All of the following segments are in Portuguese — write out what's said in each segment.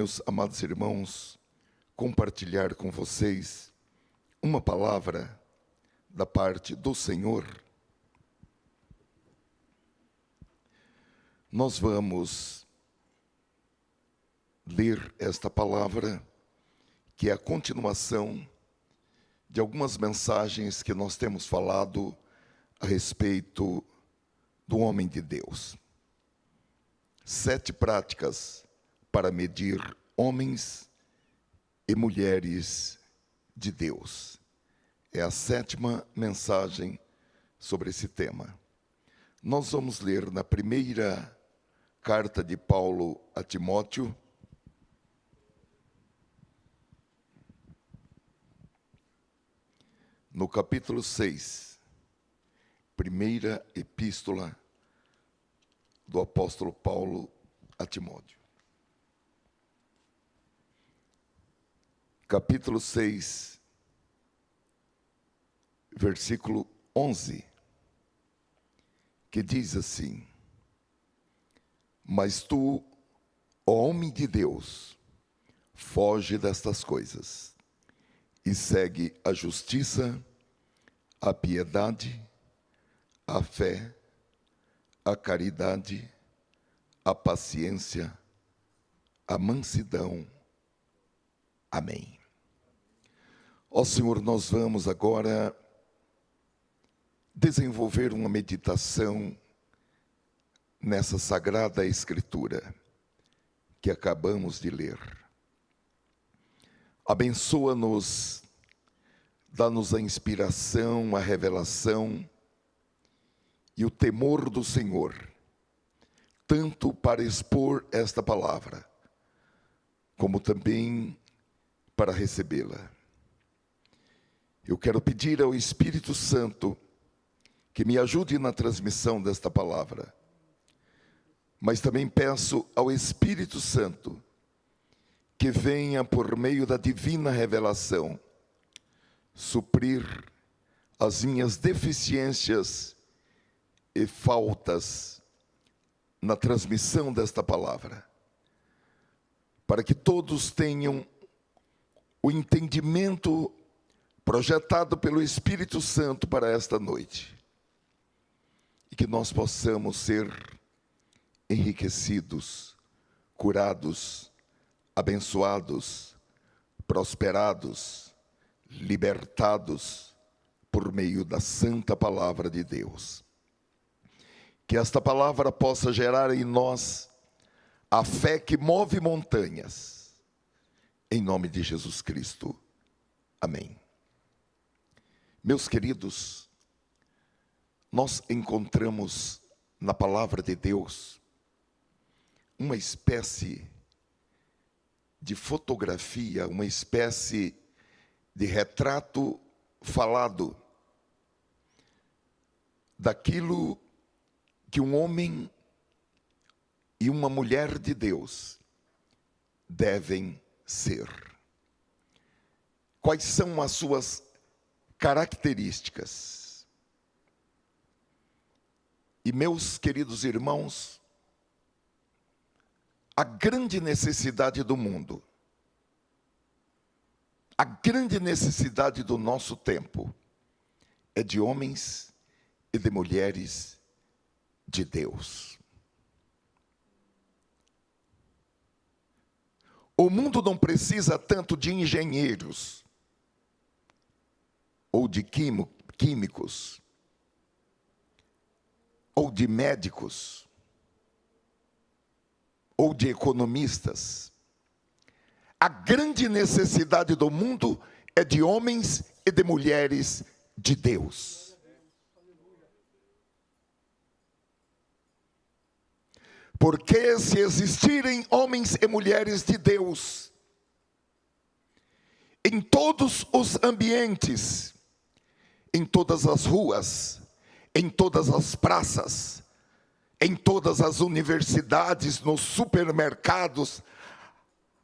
meus amados irmãos, compartilhar com vocês uma palavra da parte do Senhor. Nós vamos ler esta palavra, que é a continuação de algumas mensagens que nós temos falado a respeito do homem de Deus. 7 práticas para medir homens e mulheres de Deus. É a 7ª mensagem sobre esse tema. Nós vamos ler na primeira carta de Paulo a Timóteo, no capítulo 6, primeira epístola do apóstolo Paulo a Timóteo. Capítulo 6, versículo 11, que diz assim: Mas tu, ó homem de Deus, foge destas coisas e segue a justiça, a piedade, a fé, a caridade, a paciência, a mansidão. Amém. Ó Senhor, nós vamos agora desenvolver uma meditação nessa sagrada escritura que acabamos de ler. Abençoa-nos, dá-nos a inspiração, a revelação e o temor do Senhor, tanto para expor esta palavra, como também para recebê-la. Eu quero pedir ao Espírito Santo que me ajude na transmissão desta palavra, mas também peço ao Espírito Santo que venha por meio da divina revelação suprir as minhas deficiências e faltas na transmissão desta palavra, para que todos tenham o entendimento projetado pelo Espírito Santo para esta noite, e que nós possamos ser enriquecidos, curados, abençoados, prosperados, libertados por meio da santa palavra de Deus. Que esta palavra possa gerar em nós a fé que move montanhas, em nome de Jesus Cristo. Amém. Meus queridos, nós encontramos na palavra de Deus uma espécie de fotografia, uma espécie de retrato falado daquilo que um homem e uma mulher de Deus devem ser. Quais são as suas características? E meus queridos irmãos, a grande necessidade do mundo, a grande necessidade do nosso tempo é de homens e de mulheres de Deus. O mundo não precisa tanto de engenheiros ou de químicos ou de médicos ou de economistas. A grande necessidade do mundo é de homens e de mulheres de Deus. Porque se existirem homens e mulheres de Deus, em todos os ambientes, em todas as ruas, em todas as praças, em todas as universidades, nos supermercados,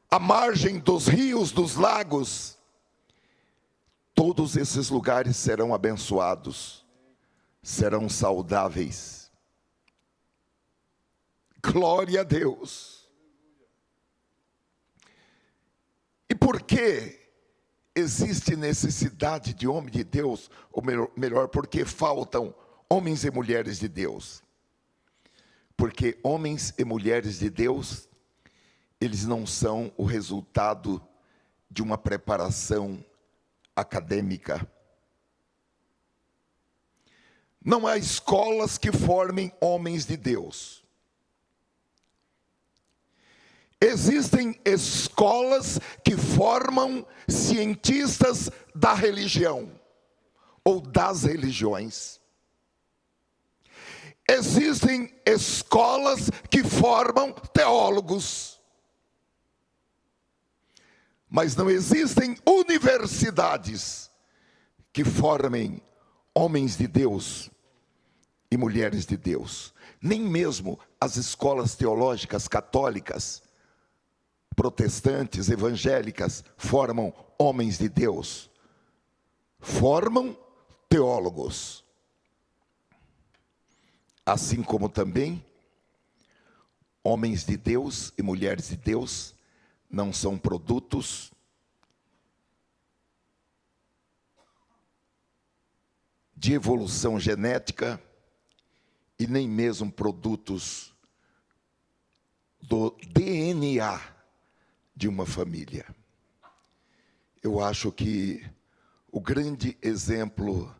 à margem dos rios, dos lagos, todos esses lugares serão abençoados, serão saudáveis. Glória a Deus. E por que existe necessidade de homem de Deus? Ou melhor, porque faltam homens e mulheres de Deus? Porque homens e mulheres de Deus, eles não são o resultado de uma preparação acadêmica. Não há escolas que formem homens de Deus. Existem escolas que formam cientistas da religião ou das religiões. Existem escolas que formam teólogos. Mas não existem universidades que formem homens de Deus e mulheres de Deus. Nem mesmo as escolas teológicas católicas, protestantes, evangélicas, formam homens de Deus. Formam teólogos. Assim como também, homens de Deus e mulheres de Deus não são produtos de evolução genética e nem mesmo produtos do DNA de uma família. Eu acho que o grande exemplo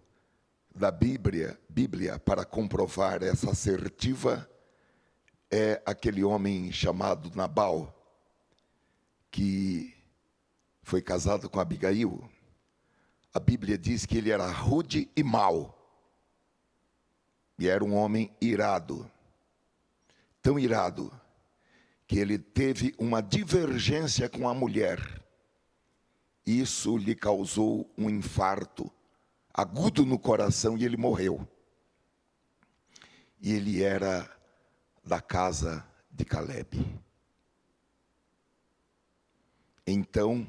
da Bíblia para comprovar essa assertiva é aquele homem chamado Nabal, que foi casado com Abigail. A Bíblia diz que ele era rude e mau. E era um homem irado. Tão irado que ele teve uma divergência com a mulher. Isso lhe causou um infarto agudo no coração e ele morreu. E ele era da casa de Calebe. Então,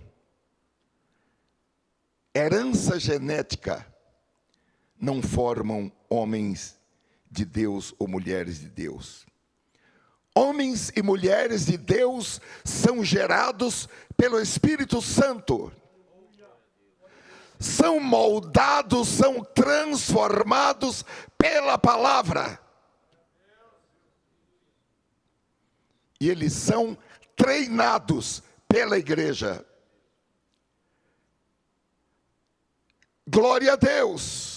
herança genética não formam homens de Deus ou mulheres de Deus. Homens e mulheres de Deus são gerados pelo Espírito Santo. São moldados, são transformados pela palavra. E eles são treinados pela igreja. Glória a Deus.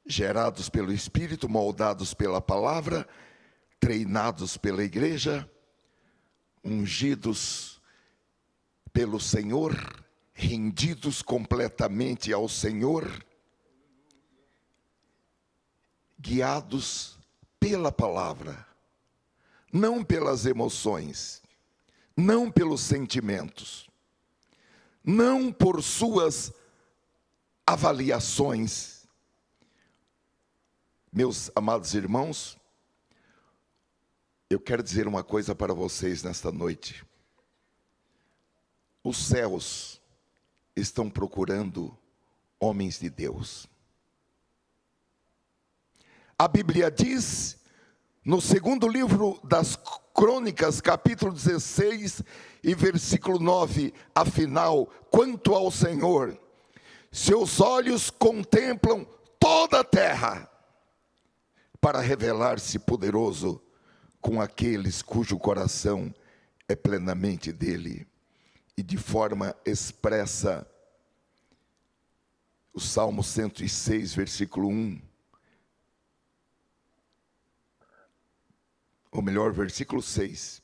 Gerados pelo Espírito, moldados pela palavra, treinados pela igreja, ungidos pelo Senhor, rendidos completamente ao Senhor, guiados pela palavra, não pelas emoções, não pelos sentimentos, não por suas avaliações. Meus amados irmãos, eu quero dizer uma coisa para vocês nesta noite. Os céus estão procurando homens de Deus. A Bíblia diz, no segundo livro das Crônicas, capítulo 16 e versículo 9, afinal, quanto ao Senhor, seus olhos contemplam toda a terra, para revelar-se poderoso com aqueles cujo coração é plenamente dele. E de forma expressa, o Salmo 106, versículo 1, ou melhor, versículo 6,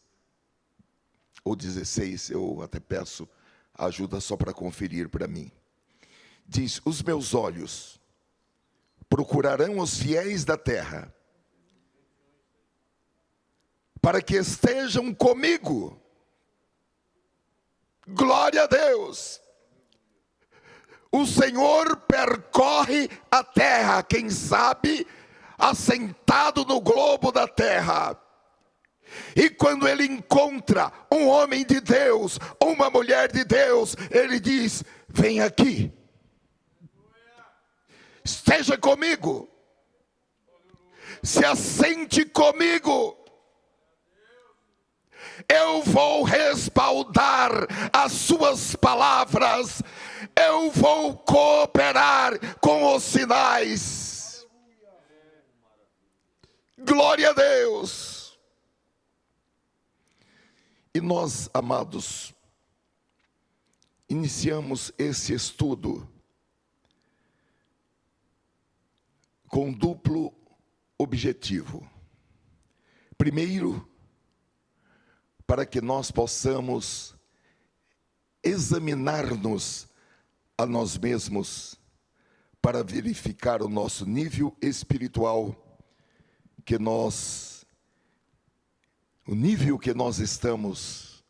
ou 16, eu até peço ajuda só para conferir para mim. Diz, os meus olhos procurarão os fiéis da terra, para que estejam comigo. Glória a Deus. O Senhor percorre a terra, quem sabe, assentado no globo da terra. E quando ele encontra um homem de Deus, uma mulher de Deus, ele diz, vem aqui. Esteja comigo. Se assente comigo. eu vou respaldar as suas palavras, eu vou cooperar com os sinais. Glória a Deus. E nós, amados, iniciamos esse estudo com duplo objetivo. Primeiro, para que nós possamos examinar-nos a nós mesmos, para verificar o nosso nível espiritual, o nível que nós estamos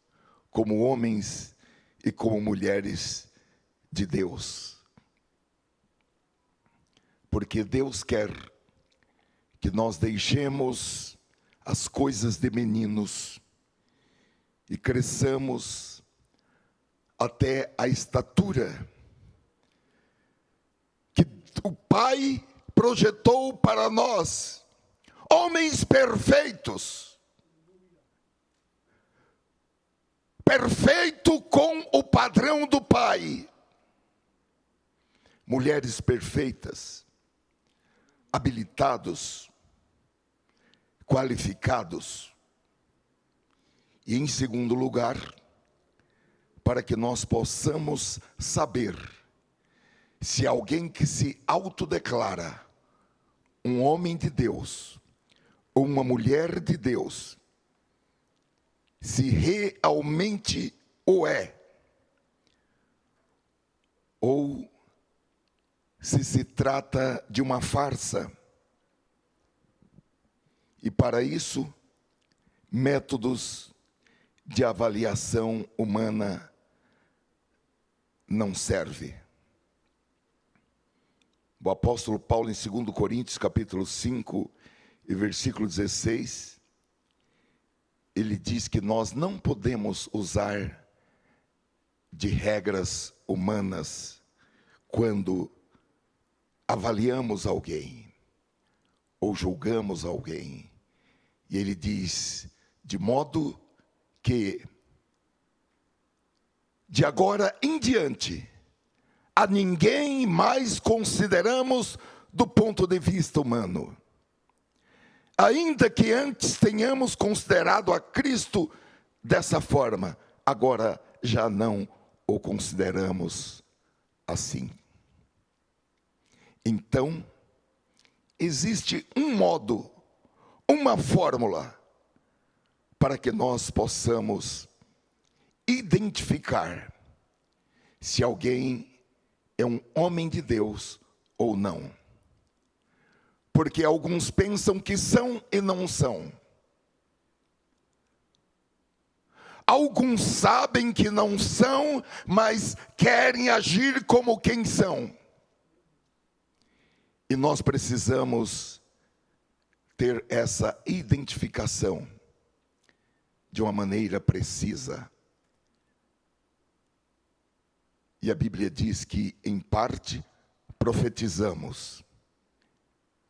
como homens e como mulheres de Deus. Porque Deus quer que nós deixemos as coisas de meninos e cresçamos até a estatura que o Pai projetou para nós, homens perfeitos, perfeito com o padrão do Pai, mulheres perfeitas, habilitados, qualificados. E em segundo lugar, para que nós possamos saber se alguém que se autodeclara um homem de Deus ou uma mulher de Deus, se realmente o é, ou se trata de uma farsa. E para isso, métodos de avaliação humana não servem. O apóstolo Paulo, em 2 Coríntios, capítulo 5, e versículo 16, ele diz que nós não podemos usar de regras humanas quando avaliamos alguém ou julgamos alguém. E ele diz, de modo que de agora em diante a ninguém mais consideramos do ponto de vista humano. Ainda que antes tenhamos considerado a Cristo dessa forma, agora já não o consideramos assim. Então, existe um modo, uma fórmula, para que nós possamos identificar se alguém é um homem de Deus ou não. Porque alguns pensam que são e não são. Alguns sabem que não são, mas querem agir como quem são. E nós precisamos ter essa identificação de uma maneira precisa. E a Bíblia diz que, em parte, profetizamos,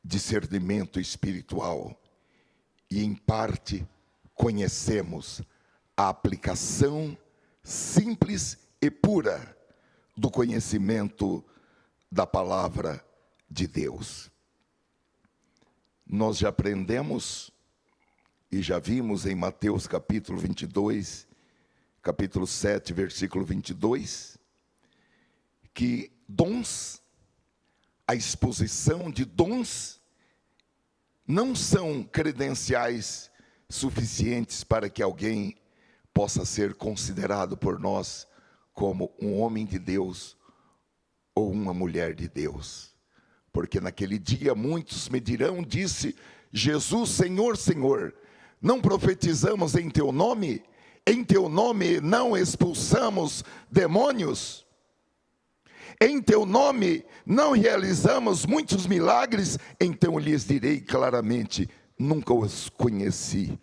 discernimento espiritual, e em parte conhecemos a aplicação simples e pura do conhecimento da palavra de Deus. Nós já aprendemos e já vimos em Mateus capítulo 22, capítulo 7, versículo 22, que dons, a exposição de dons, não são credenciais suficientes para que alguém possa ser considerado por nós como um homem de Deus ou uma mulher de Deus. Porque naquele dia muitos me dirão, disse Jesus, Senhor, Senhor, não profetizamos em teu nome? Em teu nome não expulsamos demônios? Em teu nome não realizamos muitos milagres? Então lhes direi claramente, nunca os conheci.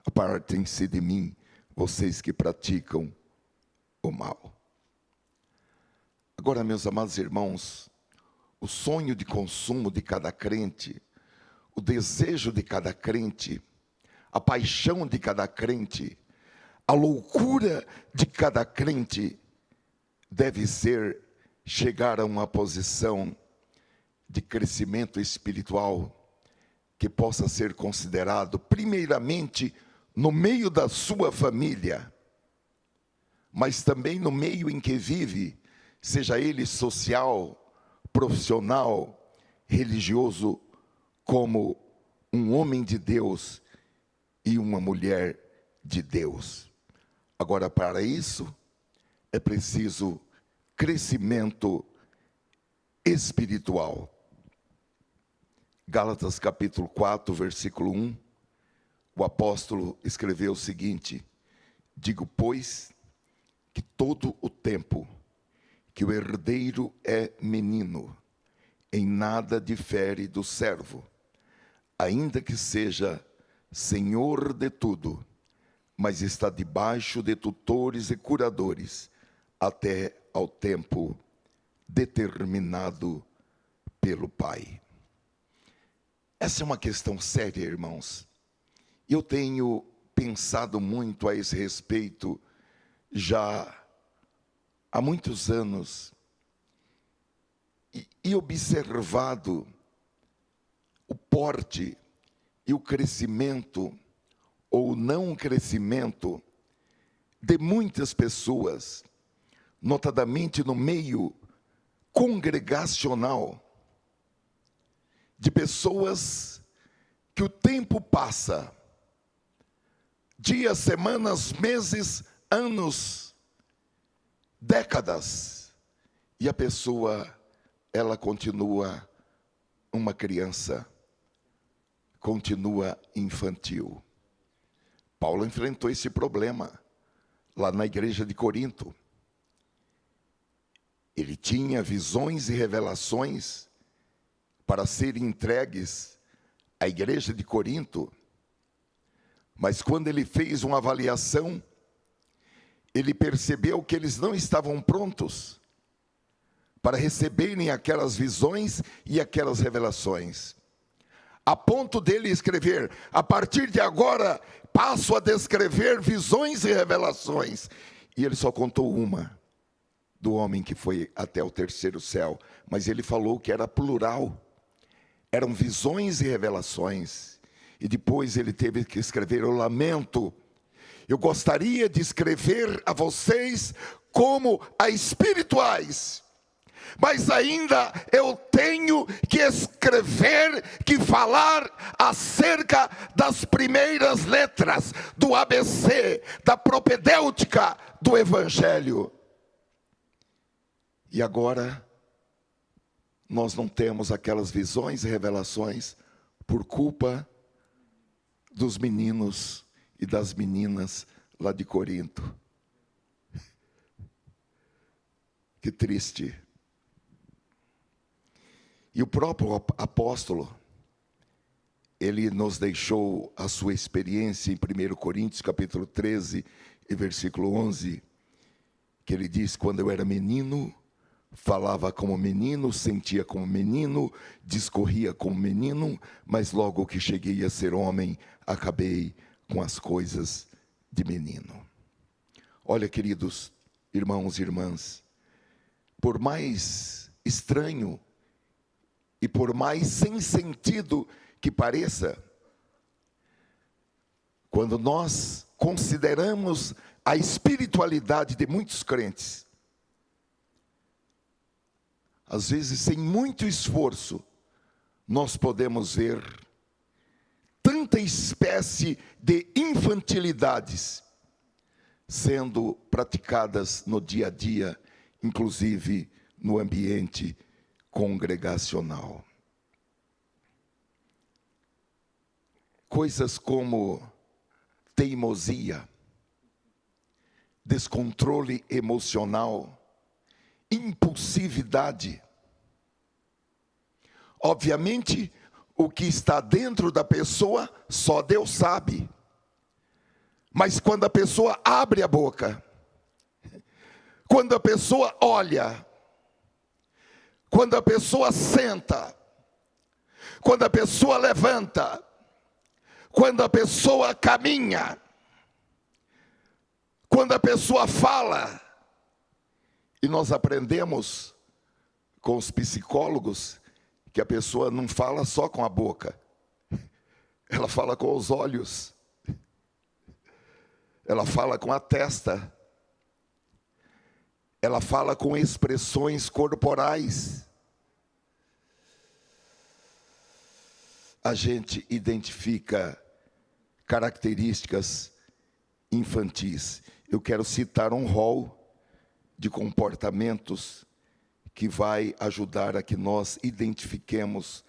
Apartem-se de mim, vocês que praticam o mal. Agora, meus amados irmãos, o sonho de consumo de cada crente, o desejo de cada crente, a paixão de cada crente, A loucura de cada crente deve ser chegar a uma posição de crescimento espiritual que possa ser considerado, primeiramente, no meio da sua família, mas também no meio em que vive, seja ele social, profissional, religioso, como um homem de Deus e uma mulher de Deus. Agora, para isso, é preciso crescimento espiritual. Gálatas capítulo 4, versículo 1, o apóstolo escreveu o seguinte: digo, pois, que todo o tempo que o herdeiro é menino, em nada difere do servo, ainda que seja senhor de tudo, mas está debaixo de tutores e curadores, até ao tempo determinado pelo Pai. Essa é uma questão séria, irmãos. Eu tenho pensado muito a esse respeito já há muitos anos e observado o porte e o crescimento ou não crescimento de muitas pessoas, notadamente no meio congregacional, de pessoas que o tempo passa, dias, semanas, meses, anos, décadas, e a pessoa, ela continua uma criança, continua infantil. Paulo enfrentou esse problema lá na igreja de Corinto. Ele tinha visões e revelações para serem entregues à igreja de Corinto, mas quando ele fez uma avaliação, ele percebeu que eles não estavam prontos para receberem aquelas visões e aquelas revelações, a ponto dele escrever: a partir de agora passo a descrever visões e revelações. E ele só contou uma, do homem que foi até o terceiro céu, mas ele falou que era plural, eram visões e revelações. E depois ele teve que escrever: eu lamento, eu gostaria de escrever a vocês como a espirituais, mas ainda eu tenho que escrever, que falar acerca das primeiras letras do ABC, da propedêutica do Evangelho. E agora, nós não temos aquelas visões e revelações por culpa dos meninos e das meninas lá de Corinto. Que triste. E o próprio apóstolo, ele nos deixou a sua experiência em 1 Coríntios capítulo 13 e versículo 11, que ele diz: quando eu era menino, falava como menino, sentia como menino, discorria como menino, mas logo que cheguei a ser homem, acabei com as coisas de menino. Olha, queridos irmãos e irmãs, por mais estranho e por mais sem sentido que pareça, quando nós consideramos a espiritualidade de muitos crentes, às vezes sem muito esforço, nós podemos ver tanta espécie de infantilidades sendo praticadas no dia a dia, inclusive no ambiente congregacional. Coisas como teimosia, descontrole emocional, impulsividade. Obviamente, o que está dentro da pessoa, só Deus sabe. Mas quando a pessoa abre a boca, quando a pessoa olha, quando a pessoa senta, quando a pessoa levanta, quando a pessoa caminha, Quando a pessoa fala, e nós aprendemos com os psicólogos que a pessoa não fala só com a boca, ela fala com os olhos, ela fala com a testa, ela fala com expressões corporais. A gente identifica características infantis. Eu quero citar um rol de comportamentos que vai ajudar a que nós identifiquemos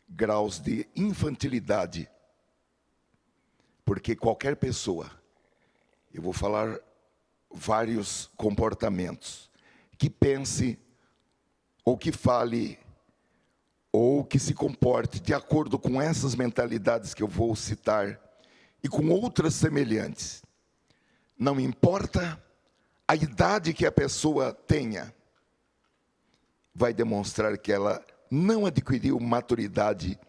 graus de infantilidade. Porque qualquer pessoa, eu vou falar vários comportamentos, que pense, ou que fale, ou que se comporte de acordo com essas mentalidades que eu vou citar, e com outras semelhantes. Não importa a idade que a pessoa tenha, vai demonstrar que ela não adquiriu maturidade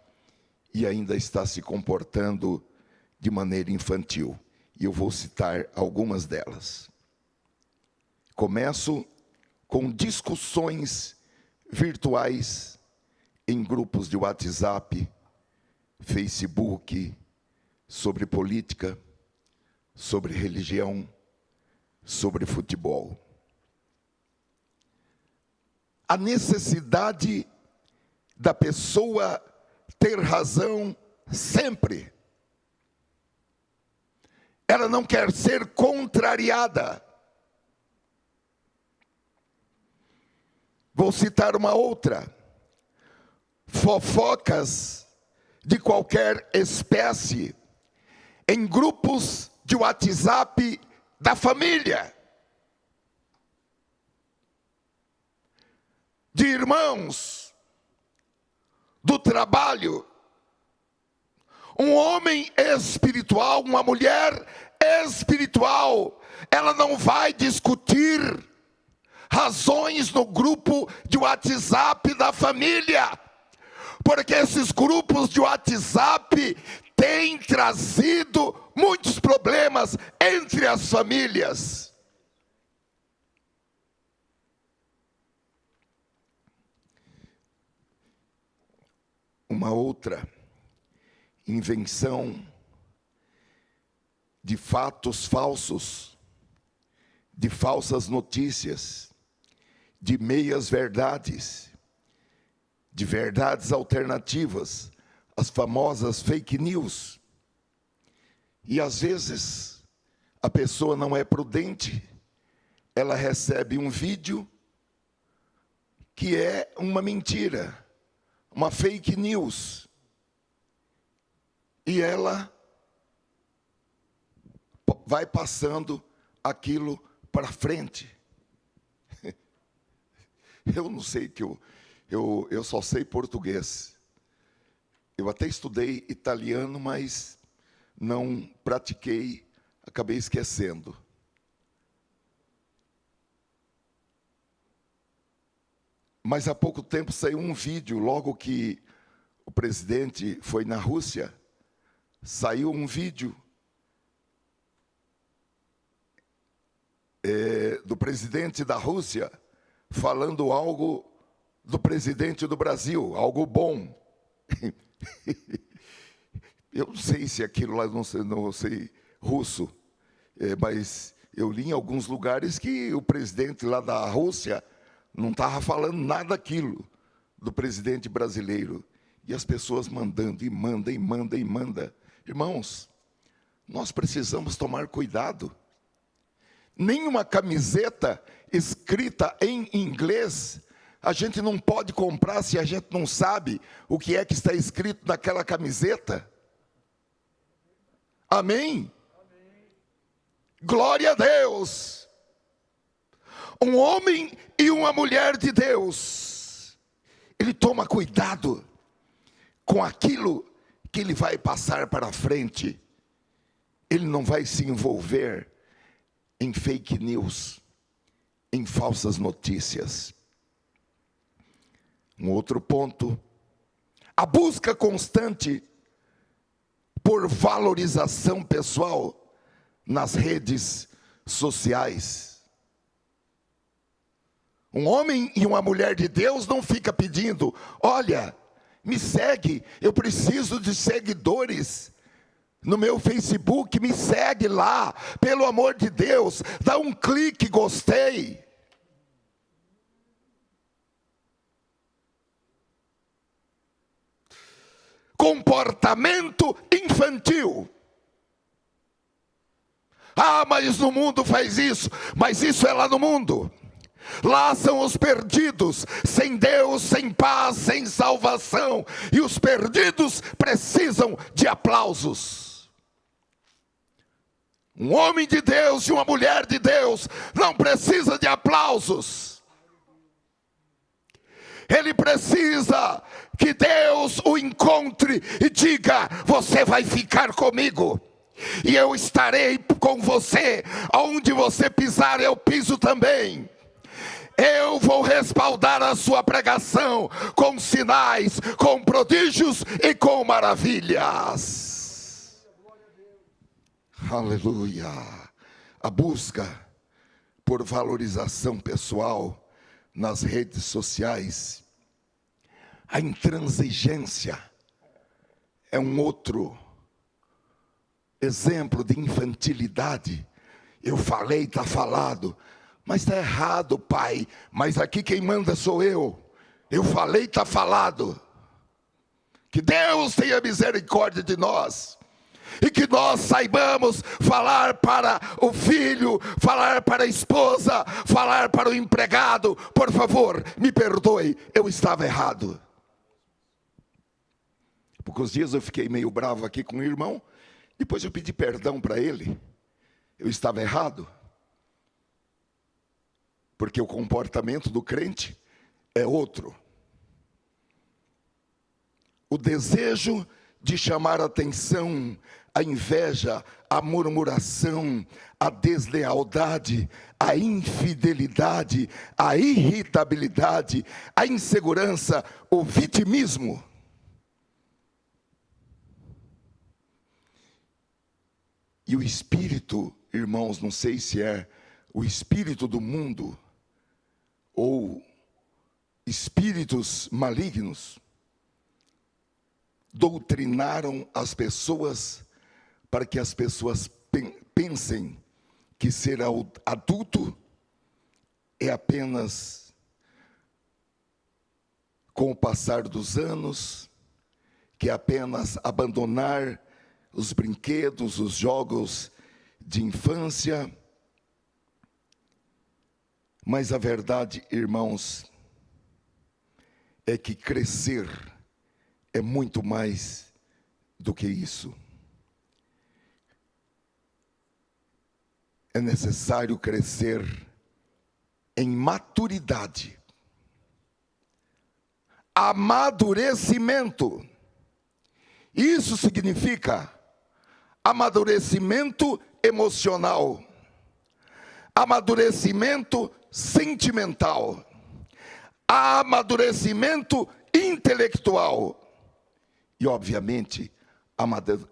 e ainda está se comportando de maneira infantil. E eu vou citar algumas delas. Começo com discussões virtuais em grupos de WhatsApp, Facebook, sobre política, sobre religião, sobre futebol. A necessidade da pessoa ter razão sempre. Ela não quer ser contrariada. Vou citar uma outra. Fofocas de qualquer espécie em grupos de WhatsApp da família, de irmãos, do trabalho. Um homem espiritual, uma mulher espiritual, ela não vai discutir razões no grupo de WhatsApp da família, porque esses grupos de WhatsApp têm trazido muitos problemas entre as famílias. Uma outra invenção de fatos falsos, de falsas notícias, de meias verdades, de verdades alternativas, as famosas fake news. E às vezes a pessoa não é prudente, ela recebe um vídeo que é uma mentira, uma fake news, e ela vai passando aquilo para frente. Eu não sei que eu só sei português. Eu até estudei italiano, mas não pratiquei, acabei esquecendo. Mas há pouco tempo saiu um vídeo, logo que o presidente foi na Rússia, saiu um vídeo do presidente da Rússia falando algo do presidente do Brasil, algo bom. Eu não sei se aquilo lá, não sei russo, mas eu li em alguns lugares que o presidente lá da Rússia não estava falando nada daquilo do presidente brasileiro. E as pessoas mandando, e manda, e manda, e manda. Irmãos, nós precisamos tomar cuidado. Nenhuma camiseta escrita em inglês a gente não pode comprar se a gente não sabe o que é que está escrito naquela camiseta. Amém? Amém. Glória a Deus. Um homem e uma mulher de Deus, ele toma cuidado com aquilo que ele vai passar para frente. Ele não vai se envolver em fake news, em falsas notícias. Um outro ponto, a busca constante por valorização pessoal nas redes sociais. Um homem e uma mulher de Deus não fica pedindo: olha, me segue, eu preciso de seguidores no meu Facebook, me segue lá, pelo amor de Deus, dá um clique, gostei. Comportamento infantil. Ah, mas no mundo faz isso. Mas isso é lá no mundo. Lá são os perdidos, sem Deus, sem paz, sem salvação. E os perdidos precisam de aplausos. Um homem de Deus e uma mulher de Deus não precisa de aplausos. Ele precisa que Deus o encontre e diga: você vai ficar comigo, e eu estarei com você, aonde você pisar eu piso também. Eu vou respaldar a sua pregação com sinais, com prodígios e com maravilhas. Aleluia. A busca por valorização pessoal nas redes sociais, a intransigência é um outro exemplo de infantilidade. Eu falei, está falado. Mas está errado, pai. Mas aqui quem manda sou eu. Eu falei, está falado. Que Deus tenha misericórdia de nós. E que nós saibamos falar para o filho, falar para a esposa, falar para o empregado: por favor, me perdoe, eu estava errado. Há poucos dias eu fiquei meio bravo aqui com o irmão. Depois eu pedi perdão para ele. Eu estava errado. Porque o comportamento do crente é outro. O desejo de chamar a atenção, a inveja, a murmuração, a deslealdade, a infidelidade, a irritabilidade, a insegurança, o vitimismo. E o espírito, irmãos, não sei se é o espírito do mundo ou espíritos malignos, doutrinaram as pessoas para que as pessoas pensem que ser adulto é apenas com o passar dos anos, que é apenas abandonar os brinquedos, os jogos de infância. Mas a verdade, irmãos, é que crescer é muito mais do que isso. É necessário crescer em maturidade, amadurecimento. Isso significa amadurecimento emocional, amadurecimento sentimental, amadurecimento intelectual e, obviamente,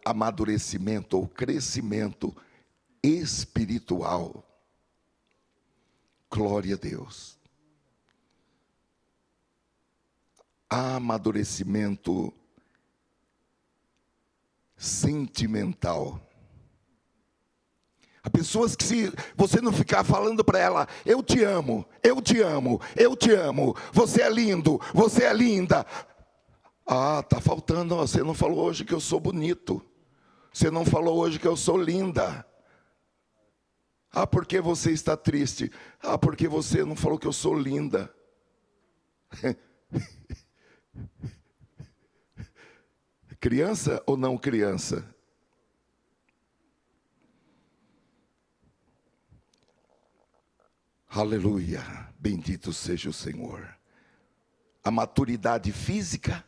amadurecimento ou crescimento espiritual. Glória a Deus. Amadurecimento sentimental. Há pessoas que, se você não ficar falando para ela: eu te amo, eu te amo, eu te amo, você é lindo, você é linda. Ah, está faltando, você não falou hoje que eu sou bonito. Você não falou hoje que eu sou linda. Ah, por que você está triste? Ah, porque você não falou que eu sou linda. Criança ou não criança? Aleluia, bendito seja o Senhor. A maturidade física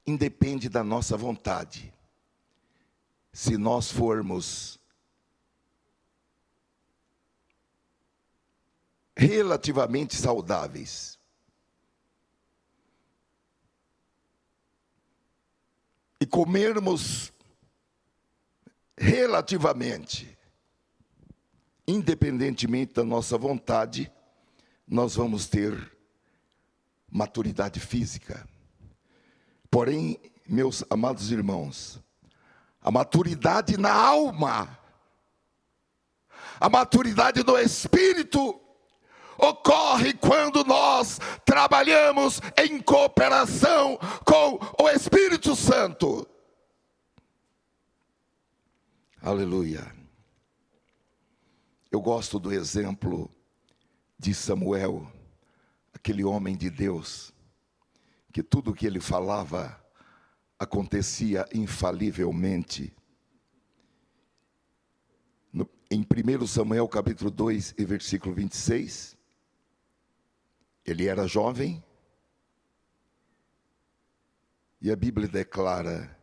independe da nossa vontade. Se nós formos relativamente saudáveis, e comermos relativamente independentemente da nossa vontade, nós vamos ter maturidade física. Porém, meus amados irmãos, a maturidade na alma, a maturidade do espírito, ocorre quando nós trabalhamos em cooperação com o Espírito Santo. Aleluia. Eu gosto do exemplo de Samuel, aquele homem de Deus, que tudo o que ele falava acontecia infalivelmente. Em 1 Samuel capítulo 2 e versículo 26, ele era jovem, e a Bíblia declara: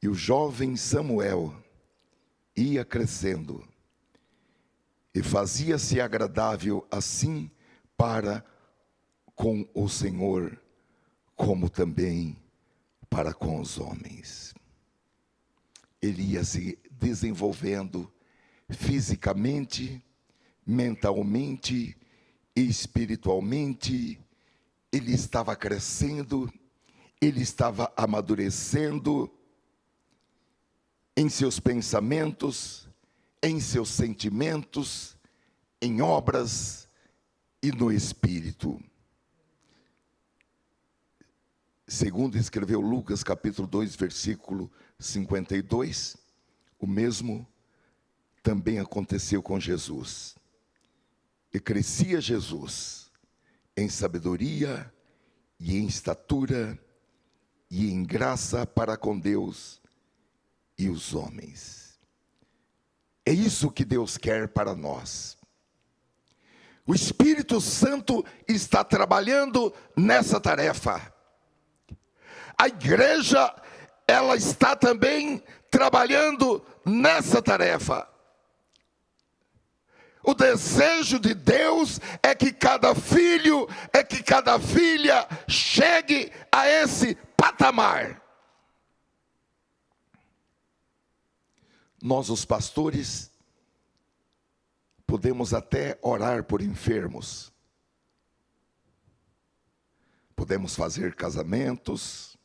e o jovem Samuel ia crescendo, e fazia-se agradável assim para com o Senhor, como também para com os homens. Ele ia se desenvolvendo fisicamente, mentalmente e espiritualmente. Ele estava crescendo, ele estava amadurecendo em seus pensamentos, em seus sentimentos, em obras e no espírito. Segundo escreveu Lucas capítulo 2, versículo 52, o mesmo também aconteceu com Jesus. E crescia Jesus em sabedoria e em estatura e em graça para com Deus e os homens. É isso que Deus quer para nós. O Espírito Santo está trabalhando nessa tarefa. A igreja, ela está também trabalhando nessa tarefa. O desejo de Deus é que cada filho, é que cada filha chegue a esse patamar. Nós, os pastores, podemos até orar por enfermos. Podemos fazer casamentos,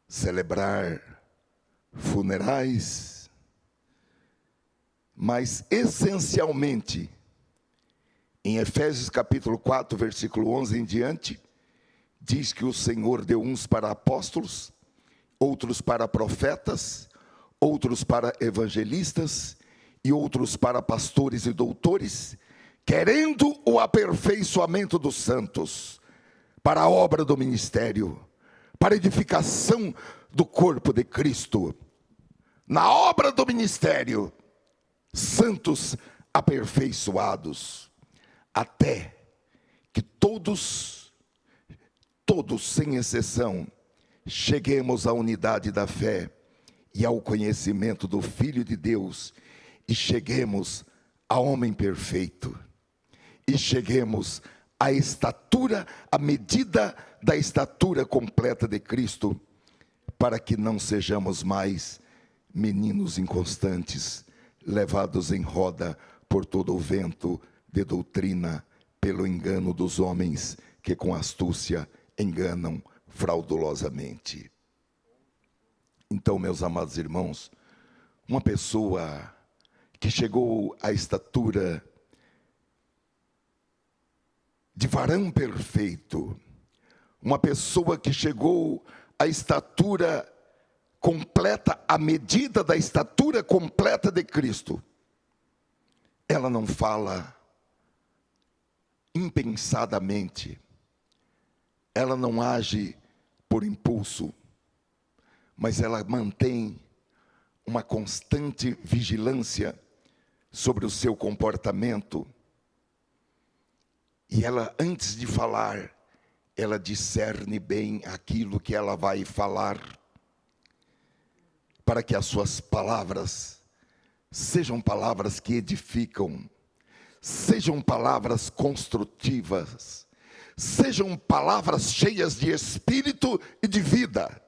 celebrar funerais, mas essencialmente, em Efésios capítulo 4, versículo 11 em diante, diz que o Senhor deu uns para apóstolos, outros para profetas, outros para evangelistas e outros para pastores e doutores, querendo o aperfeiçoamento dos santos, para a obra do ministério, para a edificação do corpo de Cristo. Na obra do ministério, santos aperfeiçoados, até que todos sem exceção, cheguemos à unidade da fé e ao conhecimento do Filho de Deus, e cheguemos ao homem perfeito, e cheguemos à estatura, à medida da estatura completa de Cristo, para que não sejamos mais meninos inconstantes, levados em roda por todo o vento de doutrina, pelo engano dos homens que com astúcia enganam fraudulosamente. Então, meus amados irmãos, uma pessoa que chegou à estatura de varão perfeito, uma pessoa que chegou à estatura completa, à medida da estatura completa de Cristo, ela não fala impensadamente, ela não age por impulso, mas ela mantém uma constante vigilância sobre o seu comportamento. E ela, antes de falar, ela discerne bem aquilo que ela vai falar, para que as suas palavras sejam palavras que edificam, sejam palavras construtivas, sejam palavras cheias de espírito e de vida.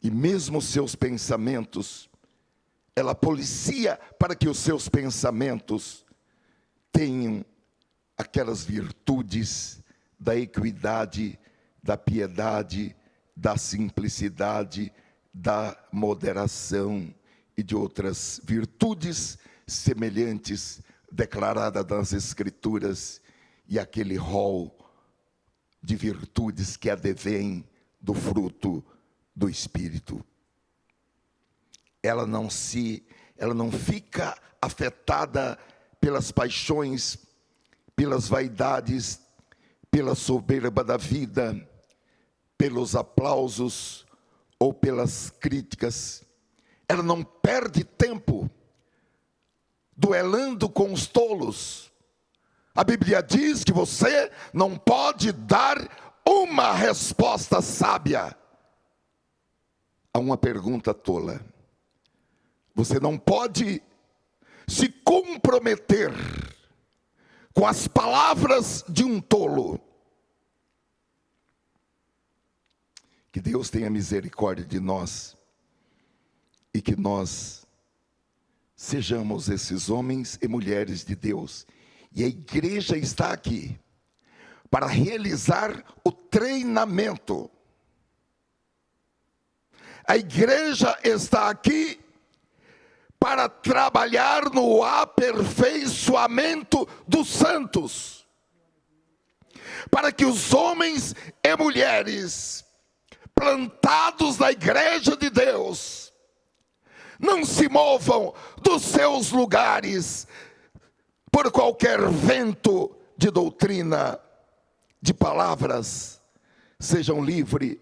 E mesmo seus pensamentos, ela policia para que os seus pensamentos tenham aquelas virtudes da equidade, da piedade, da simplicidade, da moderação e de outras virtudes semelhantes declaradas nas Escrituras, e aquele rol de virtudes que advém do fruto do Espírito. Ela não fica afetada pelas paixões, pelas vaidades, pela soberba da vida, pelos aplausos ou pelas críticas. Ela não perde tempo duelando com os tolos. A Bíblia diz que você não pode dar uma resposta sábia a uma pergunta tola. Você não pode se comprometer com as palavras de um tolo. Que Deus tenha misericórdia de nós e que nós sejamos esses homens e mulheres de Deus. E a igreja está aqui para realizar o treinamento. A igreja está aqui para trabalhar no aperfeiçoamento dos santos, para que os homens e mulheres plantados na igreja de Deus não se movam dos seus lugares por qualquer vento de doutrina, de palavras. Sejam livres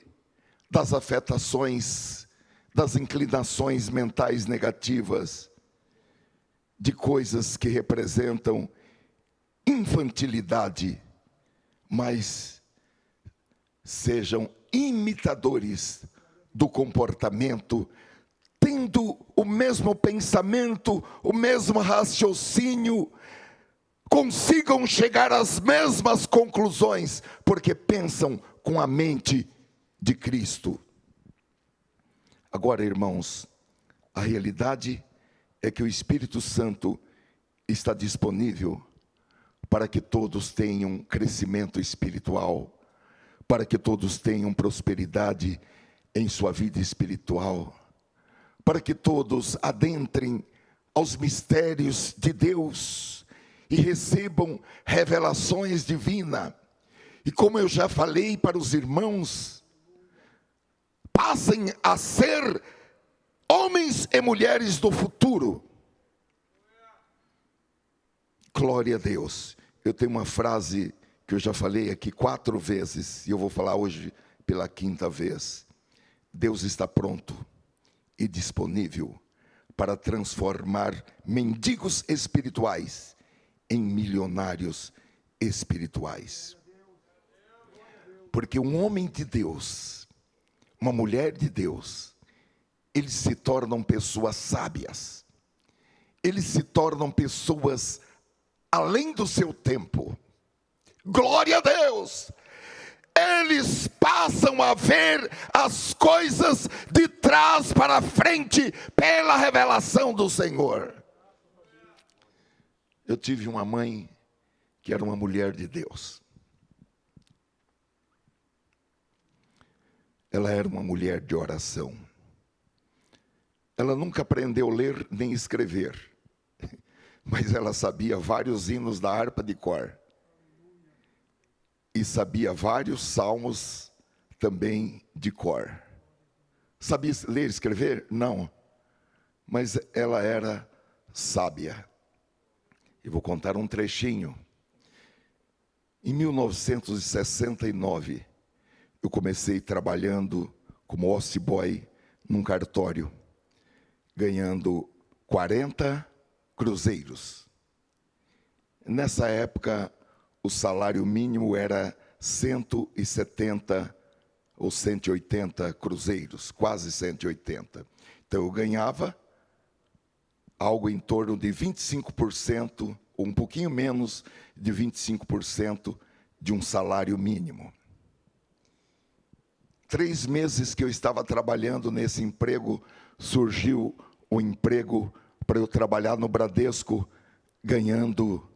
das afetações, das inclinações mentais negativas, de coisas que representam infantilidade, mas sejam imitadores do comportamento, tendo o mesmo pensamento, o mesmo raciocínio, consigam chegar às mesmas conclusões, porque pensam com a mente de Cristo. Agora, irmãos, a realidade é que o Espírito Santo está disponível para que todos tenham crescimento espiritual, para que todos tenham prosperidade em sua vida espiritual, para que todos adentrem aos mistérios de Deus e recebam revelações divinas. E como eu já falei para os irmãos, passem a ser homens e mulheres do futuro. Glória a Deus. Eu tenho uma frase que eu já falei aqui 4 vezes, e eu vou falar hoje pela 5ª vez. Deus está pronto e disponível para transformar mendigos espirituais em milionários espirituais. Porque um homem de Deus, uma mulher de Deus, eles se tornam pessoas sábias, eles se tornam pessoas além do seu tempo. Glória a Deus! Eles passam a ver as coisas de trás para frente pela revelação do Senhor. Eu tive uma mãe que era uma mulher de Deus. Ela era uma mulher de oração. Ela nunca aprendeu a ler nem escrever, mas ela sabia vários hinos da harpa de cor. E sabia vários salmos também de cor. Sabia ler e escrever? Não. Mas ela era sábia. Eu vou contar um trechinho. Em 1969, eu comecei trabalhando como office boy num cartório, ganhando 40 cruzeiros. Nessa época, o salário mínimo era 170 ou 180 cruzeiros, quase 180. Então eu ganhava algo em torno de 25%, ou um pouquinho menos de 25% de um salário mínimo. 3 meses que eu estava trabalhando nesse emprego, surgiu um emprego para eu trabalhar no Bradesco, ganhando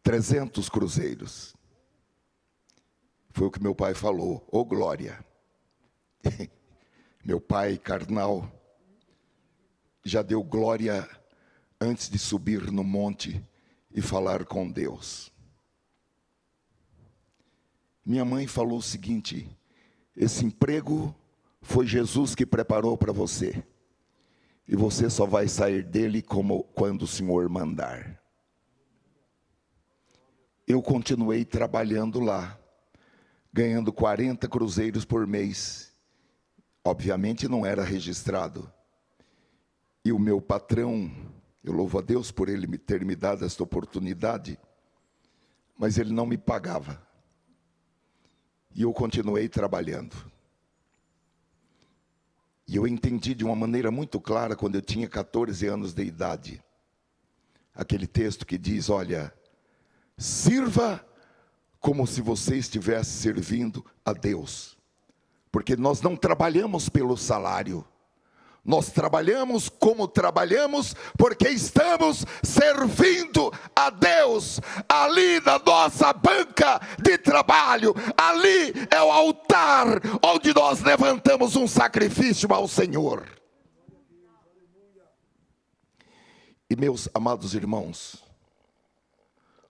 300 cruzeiros. Foi o que meu pai falou. Ô glória! Meu pai carnal já deu glória antes de subir no monte e falar com Deus. Minha mãe falou o seguinte: esse emprego foi Jesus que preparou para você, e você só vai sair dele quando o Senhor mandar. Eu continuei trabalhando lá, ganhando 40 cruzeiros por mês. Obviamente não era registrado. E o meu patrão, eu louvo a Deus por ele ter me dado esta oportunidade, mas ele não me pagava. E eu continuei trabalhando. E eu entendi de uma maneira muito clara, quando eu tinha 14 anos de idade, aquele texto que diz: olha, sirva como se você estivesse servindo a Deus. Porque nós não trabalhamos pelo salário. Nós trabalhamos como trabalhamos porque estamos servindo a Deus. Ali na nossa banca de trabalho, ali é o altar onde nós levantamos um sacrifício ao Senhor. E meus amados irmãos,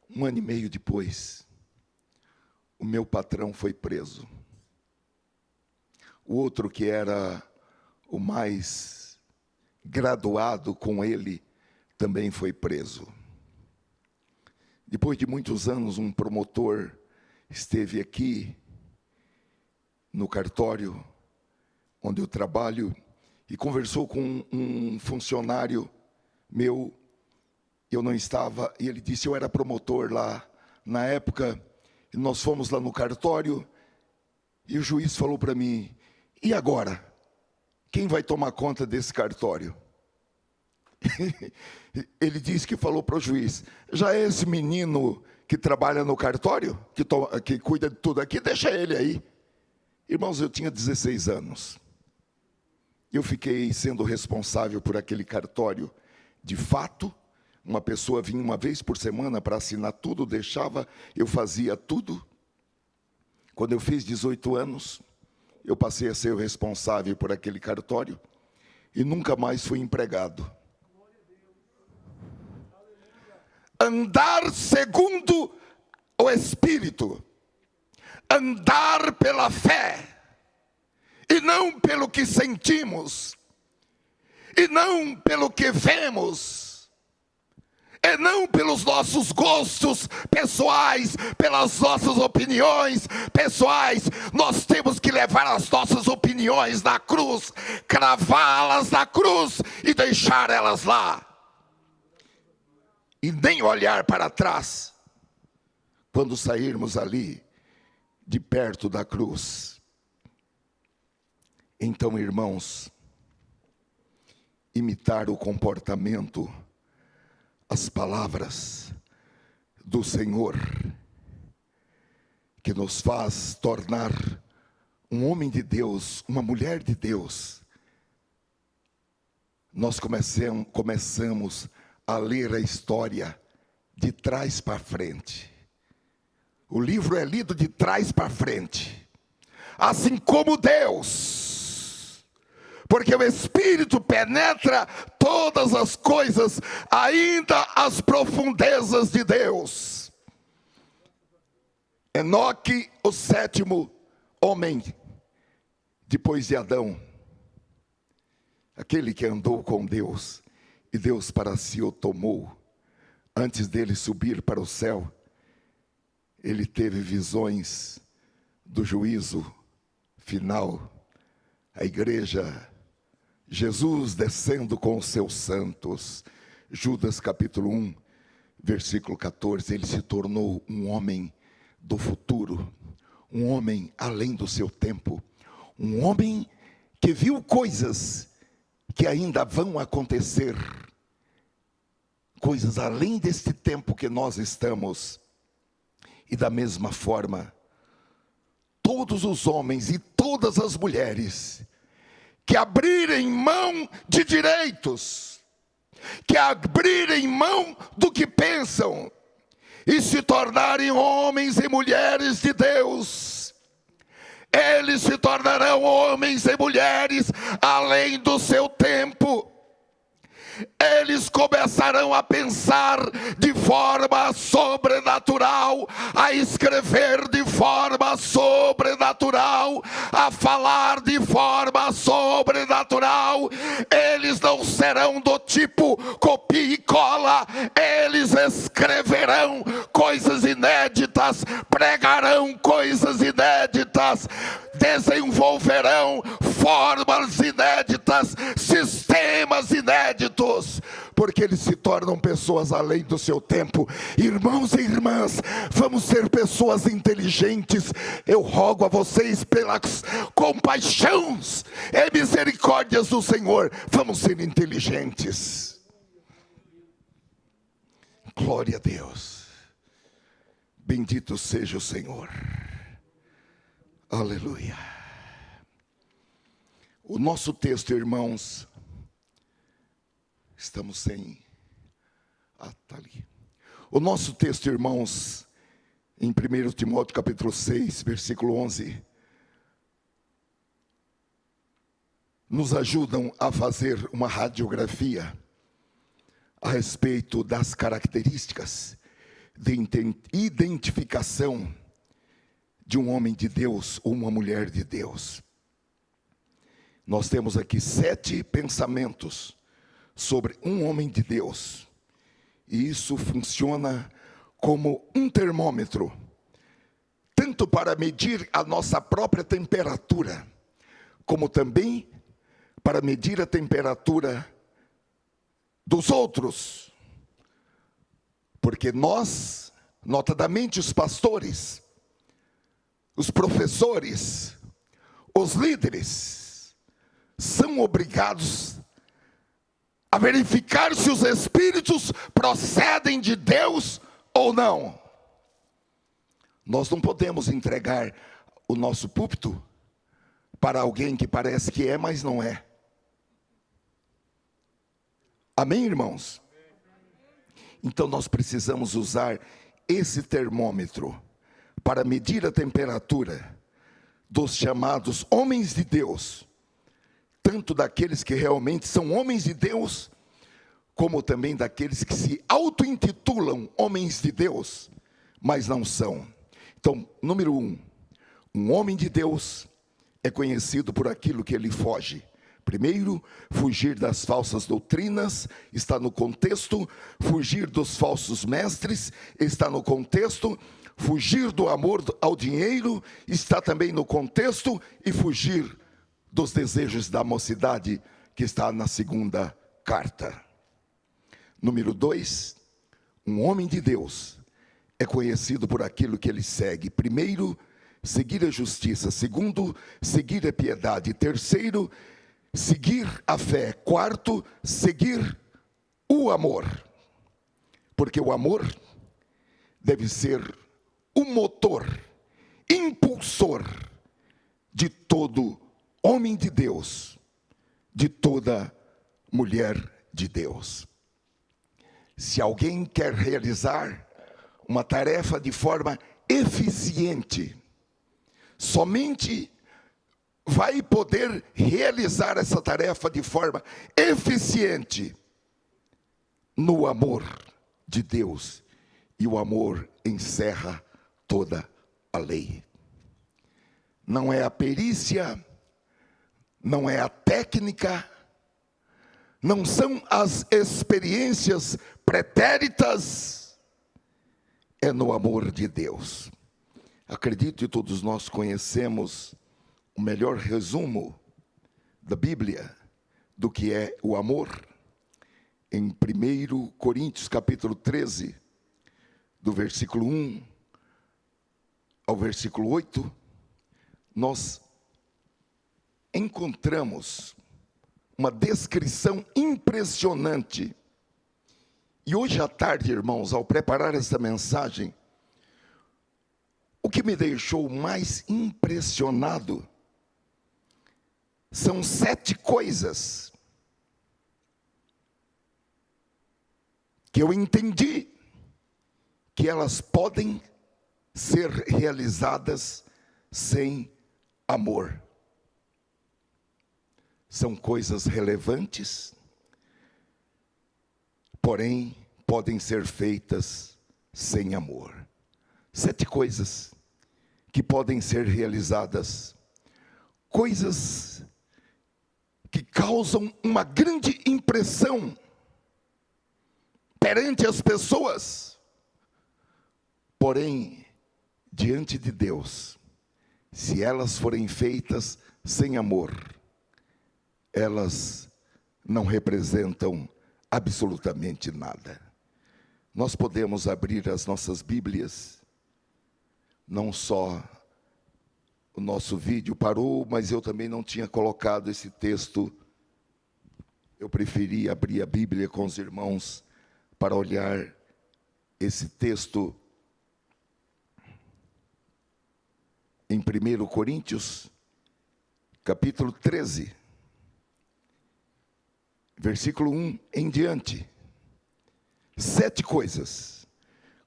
1 ano e meio depois, o meu patrão foi preso. O outro, que era o mais graduado com ele, também foi preso. Depois de muitos anos, um promotor esteve aqui no cartório onde eu trabalho e conversou com um funcionário meu. Eu não estava, e ele disse: eu era promotor lá na época, e nós fomos lá no cartório, e o juiz falou para mim: e agora? Quem vai tomar conta desse cartório? Ele disse que falou para o juiz: já é esse menino que trabalha no cartório, que cuida de tudo aqui, deixa ele aí. Irmãos, eu tinha 16 anos. Eu fiquei sendo responsável por aquele cartório. De fato, uma pessoa vinha uma vez por semana para assinar tudo, deixava, eu fazia tudo. Quando eu fiz 18 anos, eu passei a ser o responsável por aquele cartório e nunca mais fui empregado. Andar segundo o Espírito, andar pela fé, e não pelo que sentimos, e não pelo que vemos, e não pelos nossos gostos pessoais, pelas nossas opiniões pessoais. Nós temos que levar as nossas opiniões na cruz, cravá-las na cruz e deixar elas lá. E nem olhar para trás quando sairmos ali de perto da cruz. Então, irmãos, imitar o comportamento, as palavras do Senhor, que nos faz tornar um homem de Deus, uma mulher de Deus. Nós começamos a ler a história de trás para frente. O livro é lido de trás para frente, assim como Deus, porque o Espírito penetra todas as coisas, ainda as profundezas de Deus. Enoque, o 7º homem depois de Adão, aquele que andou com Deus, e Deus para si o tomou. Antes dele subir para o céu, ele teve visões do juízo final. A igreja, Jesus descendo com os seus santos. Judas capítulo 1, versículo 14. Ele se tornou um homem do futuro, um homem além do seu tempo, um homem que viu coisas que ainda vão acontecer, coisas além deste tempo que nós estamos. E da mesma forma, todos os homens e todas as mulheres que abrirem mão de direitos, que abrirem mão do que pensam e se tornarem homens e mulheres de Deus. Eles se tornarão homens e mulheres além do seu tempo. Eles começarão a pensar de forma sobrenatural, a escrever de forma sobrenatural, a falar de forma sobrenatural. Eles não serão do tipo copia e cola. Eles escreverão coisas inéditas, pregarão coisas inéditas, desenvolverão formas inéditas, sistemas inéditos, porque eles se tornam pessoas além do seu tempo. Irmãos e irmãs, vamos ser pessoas inteligentes. Eu rogo a vocês, pelas compaixões e misericórdias do Senhor, vamos ser inteligentes. Glória a Deus. Bendito seja o Senhor. Aleluia. O nosso texto, irmãos, estamos sem... tá ali. O nosso texto, irmãos, em 1 Timóteo capítulo 6, versículo 11, nos ajudam a fazer uma radiografia a respeito das características de identificação de um homem de Deus ou uma mulher de Deus. Nós temos aqui 7 pensamentos sobre um homem de Deus. E isso funciona como um termômetro, tanto para medir a nossa própria temperatura, como também para medir a temperatura dos outros. Porque nós, notadamente os pastores, os professores, os líderes, são obrigados a verificar se os espíritos procedem de Deus ou não. Nós não podemos entregar o nosso púlpito para alguém que parece que é, mas não é. Amém, irmãos? Então nós precisamos usar esse termômetro para medir a temperatura dos chamados homens de Deus, tanto daqueles que realmente são homens de Deus, como também daqueles que se auto-intitulam homens de Deus, mas não são. Então, número 1, um homem de Deus é conhecido por aquilo que ele foge. Primeiro, fugir das falsas doutrinas, está no contexto. Fugir dos falsos mestres, está no contexto. Fugir do amor ao dinheiro, está também no contexto. E fugir dos desejos da mocidade, que está na segunda carta. Número 2, um homem de Deus é conhecido por aquilo que ele segue. Primeiro, seguir a justiça. Segundo, seguir a piedade. Terceiro, seguir a fé. Quarto, seguir o amor. Porque o amor deve ser o motor, impulsor de todo homem de Deus, de toda mulher de Deus. Se alguém quer realizar uma tarefa de forma eficiente, somente vai poder realizar essa tarefa de forma eficiente no amor de Deus. E o amor encerra toda a lei. Não é a perícia, não é a técnica, não são as experiências pretéritas, é no amor de Deus. Acredito que todos nós conhecemos o melhor resumo da Bíblia do que é o amor. Em 1 Coríntios capítulo 13, do versículo 1 ao versículo 8, nós encontramos uma descrição impressionante. E hoje à tarde, irmãos, ao preparar essa mensagem, o que me deixou mais impressionado são 7 coisas que eu entendi que elas podem ser realizadas sem amor. São coisas relevantes, porém podem ser feitas sem amor. 7 coisas que podem ser realizadas, coisas que causam uma grande impressão perante as pessoas, porém, diante de Deus, se elas forem feitas sem amor, elas não representam absolutamente nada. Nós podemos abrir as nossas Bíblias, não só o nosso vídeo parou, mas eu também não tinha colocado esse texto. Eu preferi abrir a Bíblia com os irmãos para olhar esse texto em 1 Coríntios, capítulo 13, versículo 1 em diante. 7 coisas,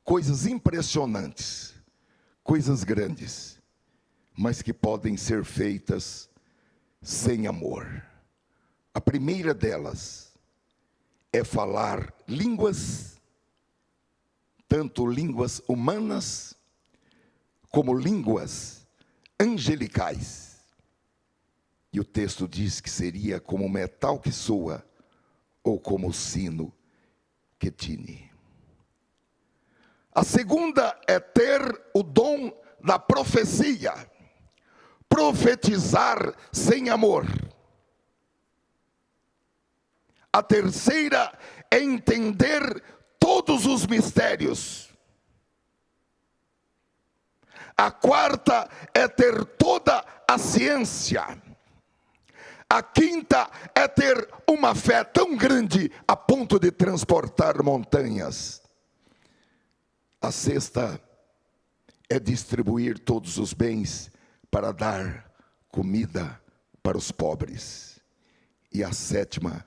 coisas impressionantes, coisas grandes, mas que podem ser feitas sem amor. A primeira delas é falar línguas, tanto línguas humanas, como línguas angelicais. E o texto diz que seria como metal que soa, ou como sino que tine. A segunda é ter o dom da profecia, profetizar sem amor. A terceira é entender todos os mistérios. A quarta é ter toda a ciência. A quinta é ter uma fé tão grande a ponto de transportar montanhas. A sexta é distribuir todos os bens para dar comida para os pobres. E a sétima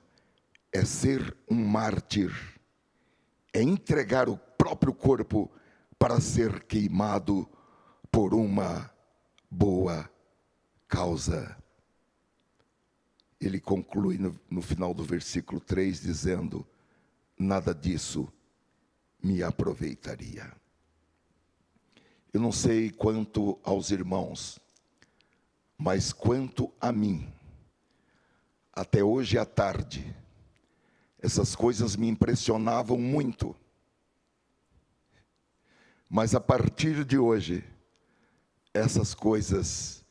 é ser um mártir, é entregar o próprio corpo para ser queimado por uma boa causa. Ele conclui no final do versículo 3 dizendo: nada disso me aproveitaria. Eu não sei quanto aos irmãos, mas quanto a mim, até hoje à tarde, essas coisas me impressionavam muito. Mas a partir de hoje, essas coisas,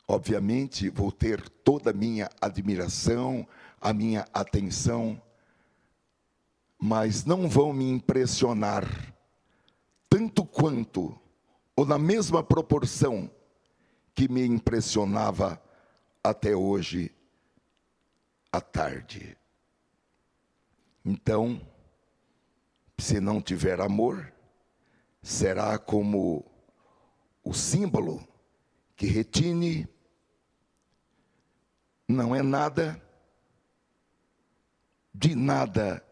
obviamente, vou ter toda a minha admiração, a minha atenção, mas não vão me impressionar tanto quanto, ou na mesma proporção, que me impressionava até hoje à tarde. Então, se não tiver amor, será como o símbolo que retine, não é nada, de nada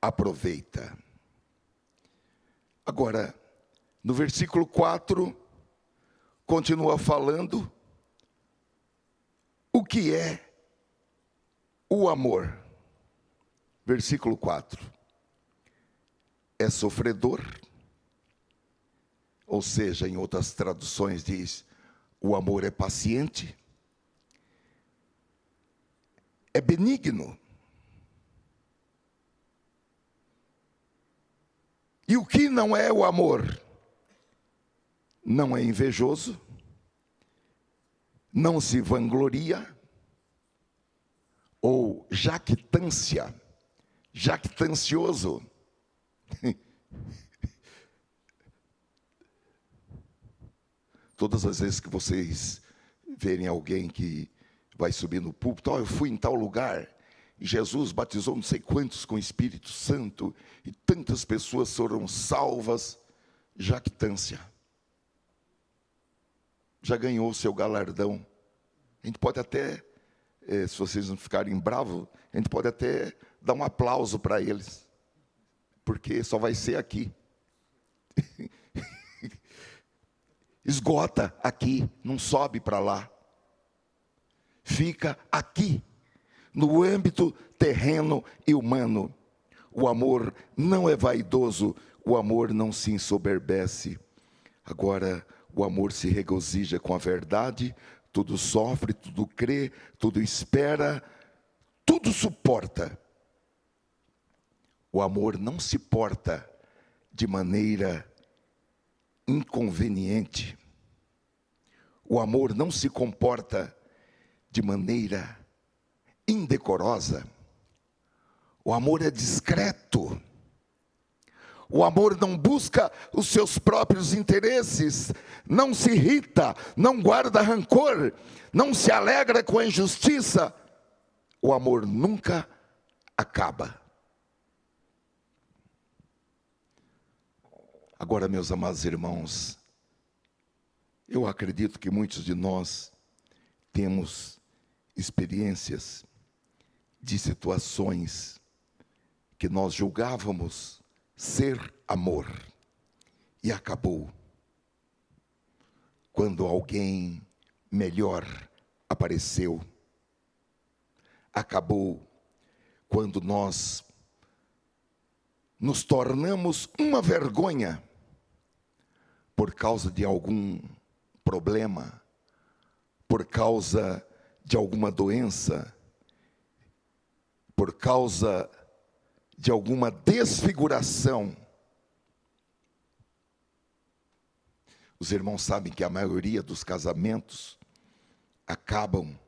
aproveita. Agora, no versículo 4, continua falando o que é o amor. Versículo 4. É sofredor, ou seja, em outras traduções diz, o amor é paciente, é benigno. E o que não é o amor? Não é invejoso, não se vangloria, ou jactância, jactancioso. Todas as vezes que vocês verem alguém que vai subir no púlpito, eu fui em tal lugar, e Jesus batizou não sei quantos com o Espírito Santo, e tantas pessoas foram salvas, jactância. Já ganhou o seu galardão. A gente pode até se vocês não ficarem bravos, a gente pode até dar um aplauso para eles, porque só vai ser aqui. Esgota aqui, não sobe para lá. Fica aqui, no âmbito terreno e humano. O amor não é vaidoso, o amor não se ensoberbece. Agora, o amor se regozija com a verdade, tudo sofre, tudo crê, tudo espera, tudo suporta. O amor não se porta de maneira inconveniente. O amor não se comporta de maneira indecorosa. O amor é discreto. O amor não busca os seus próprios interesses, não se irrita, não guarda rancor, não se alegra com a injustiça. O amor nunca acaba. Agora, meus amados irmãos, eu acredito que muitos de nós temos experiências de situações que nós julgávamos ser amor e acabou quando alguém melhor apareceu. Acabou quando nós nos tornamos uma vergonha por causa de algum problema, por causa de alguma doença, por causa de alguma desfiguração. Os irmãos sabem que a maioria dos casamentos acabam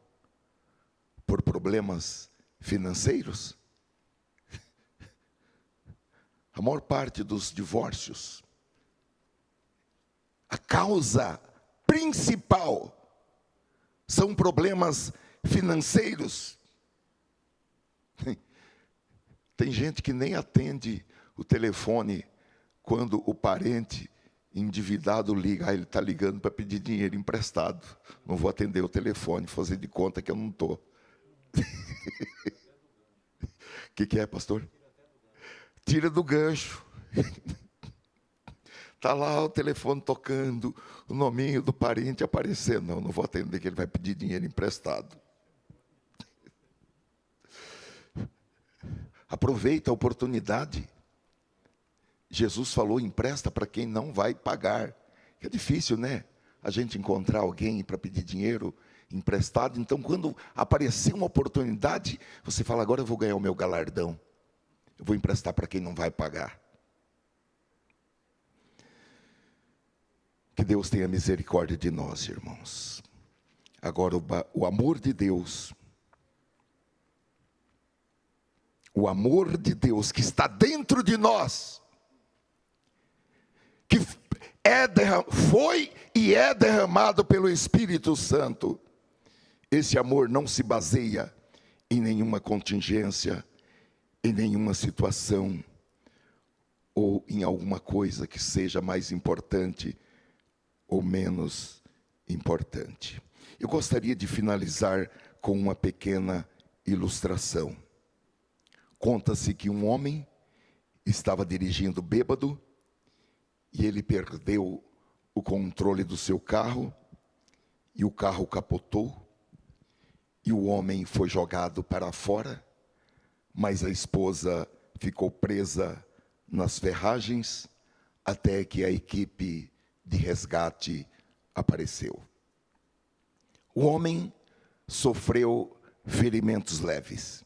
por problemas financeiros. A maior parte dos divórcios, a causa principal são problemas financeiros. Tem gente que nem atende o telefone quando o parente endividado liga. Ele está ligando para pedir dinheiro emprestado. Não vou atender o telefone, fazer de conta que eu não estou. O que é, pastor? Tira do gancho. Está lá o telefone tocando, o nominho do parente aparecendo. Não vou atender, que ele vai pedir dinheiro emprestado. Aproveita a oportunidade. Jesus falou, empresta para quem não vai pagar. É difícil, né? A gente encontrar alguém para pedir dinheiro emprestado. Então, quando aparecer uma oportunidade, você fala, agora eu vou ganhar o meu galardão. Eu vou emprestar para quem não vai pagar. Que Deus tenha misericórdia de nós, irmãos. Agora, o amor de Deus, o amor de Deus que está dentro de nós, que foi e é derramado pelo Espírito Santo, esse amor não se baseia em nenhuma contingência, em nenhuma situação, ou em alguma coisa que seja mais importante ou menos importante. Eu gostaria de finalizar com uma pequena ilustração. Conta-se que um homem estava dirigindo bêbado e ele perdeu o controle do seu carro e o carro capotou e o homem foi jogado para fora, mas a esposa ficou presa nas ferragens até que a equipe de resgate apareceu. O homem sofreu ferimentos leves,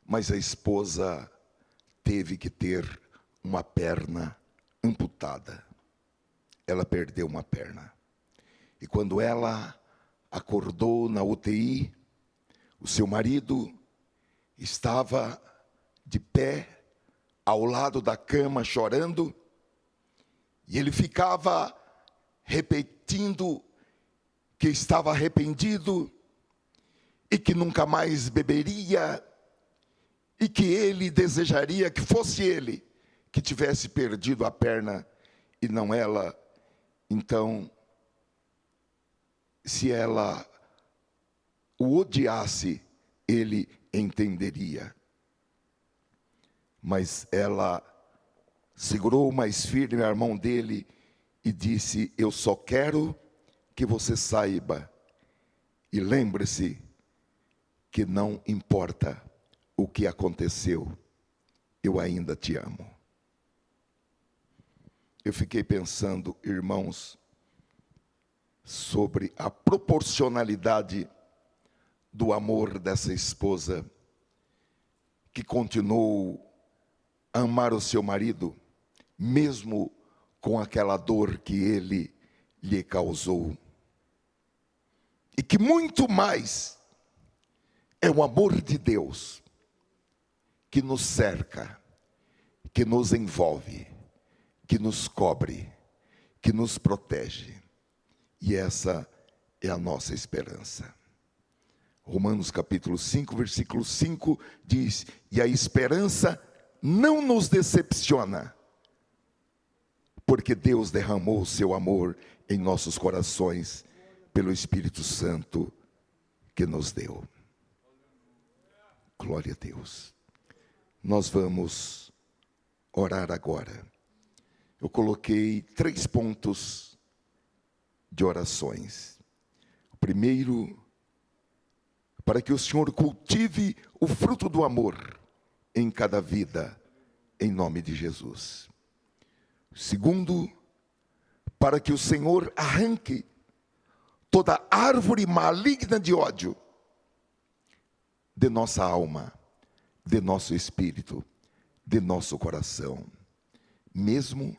mas a esposa teve que ter uma perna amputada. Ela perdeu uma perna. E quando ela acordou na UTI, o seu marido estava de pé ao lado da cama chorando, e ele ficava repetindo que estava arrependido e que nunca mais beberia e que ele desejaria que fosse ele que tivesse perdido a perna e não ela. Então, se ela o odiasse, ele entenderia. Mas ela segurou mais firme a mão dele e disse: eu só quero que você saiba e lembre-se que não importa o que aconteceu, eu ainda te amo. Eu fiquei pensando, irmãos, sobre a proporcionalidade do amor dessa esposa que continuou a amar o seu marido, mesmo com aquela dor que ele lhe causou. E que muito mais é o amor de Deus que nos cerca, que nos envolve, que nos cobre, que nos protege. E essa é a nossa esperança. Romanos capítulo 5, versículo 5 diz: e a esperança não nos decepciona, porque Deus derramou o seu amor em nossos corações pelo Espírito Santo que nos deu. Glória a Deus. Nós vamos orar agora. Eu coloquei 3 pontos de orações. O primeiro, para que o Senhor cultive o fruto do amor em cada vida, em nome de Jesus. O segundo, para que o Senhor arranque toda árvore maligna de ódio de nossa alma, de nosso espírito, de nosso coração, mesmo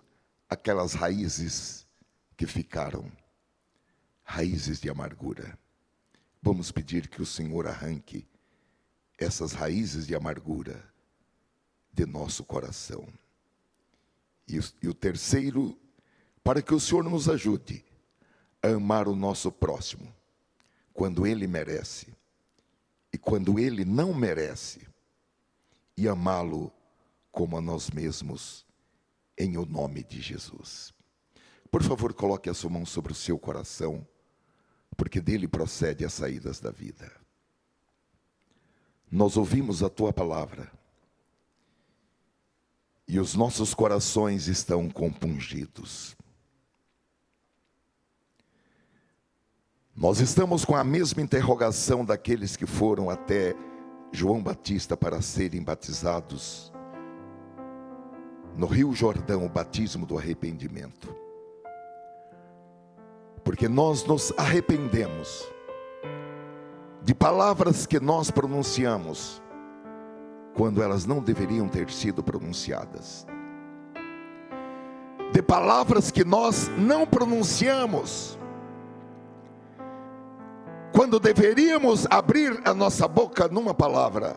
aquelas raízes que ficaram, raízes de amargura. Vamos pedir que o Senhor arranque essas raízes de amargura de nosso coração. E o terceiro, para que o Senhor nos ajude a amar o nosso próximo quando ele merece e quando ele não merece, e amá-lo como a nós mesmos, em o nome de Jesus. Por favor, coloque a sua mão sobre o seu coração, porque dele procede as saídas da vida. Nós ouvimos a tua palavra e os nossos corações estão compungidos. Nós estamos com a mesma interrogação daqueles que foram até João Batista para serem batizados no Rio Jordão, o batismo do arrependimento. Porque nós nos arrependemos de palavras que nós pronunciamos quando elas não deveriam ter sido pronunciadas, de palavras que nós não pronunciamos quando deveríamos abrir a nossa boca numa palavra,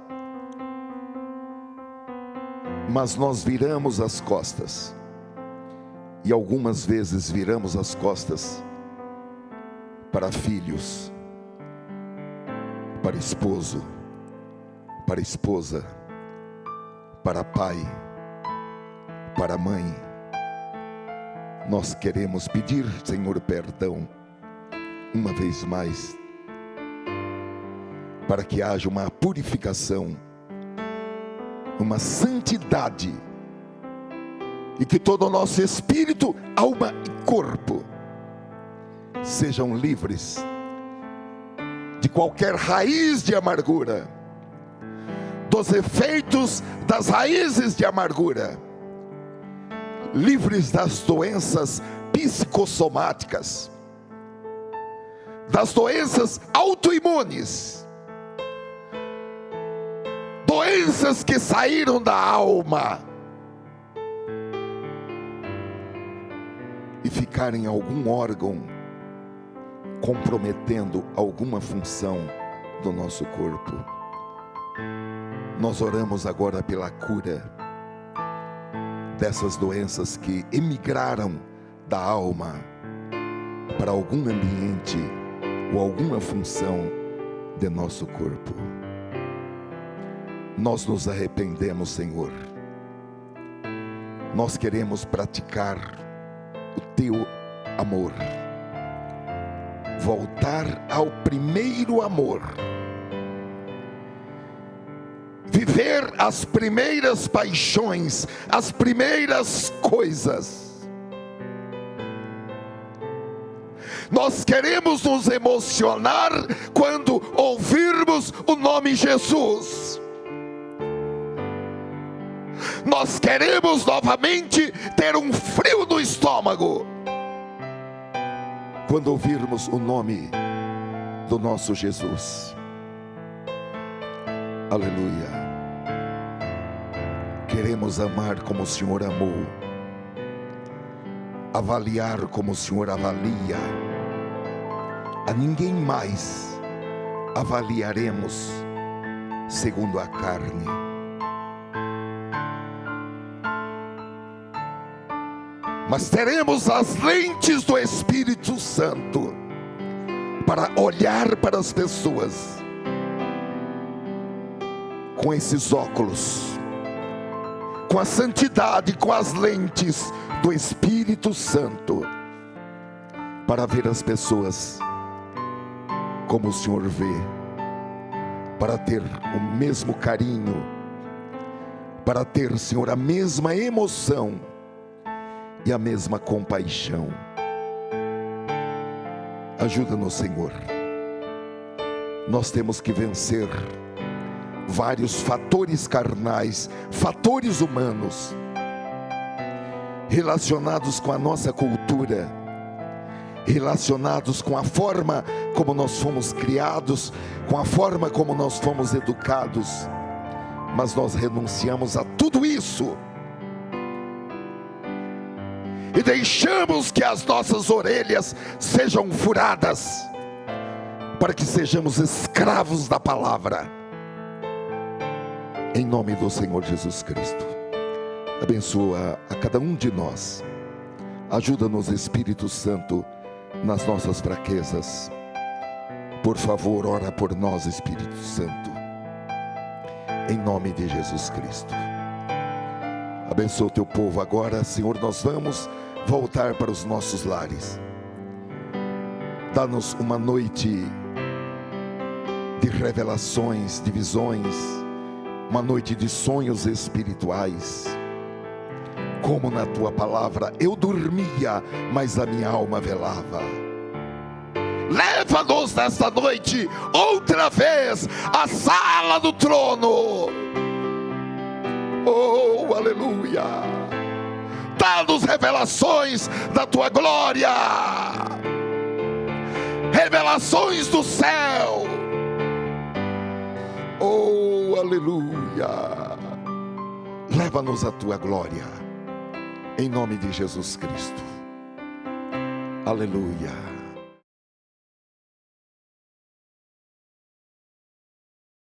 mas nós viramos as costas, e algumas vezes viramos as costas para filhos, para esposo, para esposa, para pai, para mãe. Nós queremos pedir, Senhor, perdão, uma vez mais, para que haja uma purificação, uma santidade, e que todo o nosso espírito, alma e corpo sejam livres de qualquer raiz de amargura, dos efeitos das raízes de amargura, livres das doenças psicossomáticas, das doenças autoimunes, doenças que saíram da alma e ficarem em algum órgão, comprometendo alguma função do nosso corpo. Nós oramos agora pela cura dessas doenças que emigraram da alma para algum ambiente ou alguma função de nosso corpo. Nós nos arrependemos, Senhor. Nós queremos praticar o teu amor, voltar ao primeiro amor, viver as primeiras paixões, as primeiras coisas. Nós queremos nos emocionar quando ouvirmos o nome Jesus. Nós queremos novamente ter um frio no estômago quando ouvirmos o nome do nosso Jesus. Aleluia. Queremos amar como o Senhor amou, avaliar como o Senhor avalia. A ninguém mais avaliaremos segundo a carne. Mas teremos as lentes do Espírito Santo para olhar para as pessoas com esses óculos, com a santidade, com as lentes do Espírito Santo, para ver as pessoas como o Senhor vê, para ter o mesmo carinho, para ter, Senhor, a mesma emoção e a mesma compaixão. Ajuda-nos, Senhor. Nós temos que vencer vários fatores carnais, fatores humanos, relacionados com a nossa cultura, relacionados com a forma como nós fomos criados, com a forma como nós fomos educados. Mas nós renunciamos a tudo isso e deixamos que as nossas orelhas sejam furadas, para que sejamos escravos da palavra. Em nome do Senhor Jesus Cristo, abençoa a cada um de nós. Ajuda-nos, Espírito Santo, nas nossas fraquezas. Por favor, ora por nós, Espírito Santo, em nome de Jesus Cristo. Abençoa o teu povo agora, Senhor. Nós vamos voltar para os nossos lares. Dá-nos uma noite de revelações, de visões, uma noite de sonhos espirituais. Como na tua palavra eu dormia, mas a minha alma velava. Leva-nos nesta noite outra vez à sala do trono. Oh, aleluia. Dá-nos revelações da tua glória, revelações do céu. Oh, aleluia. Leva-nos à tua glória, em nome de Jesus Cristo. Aleluia.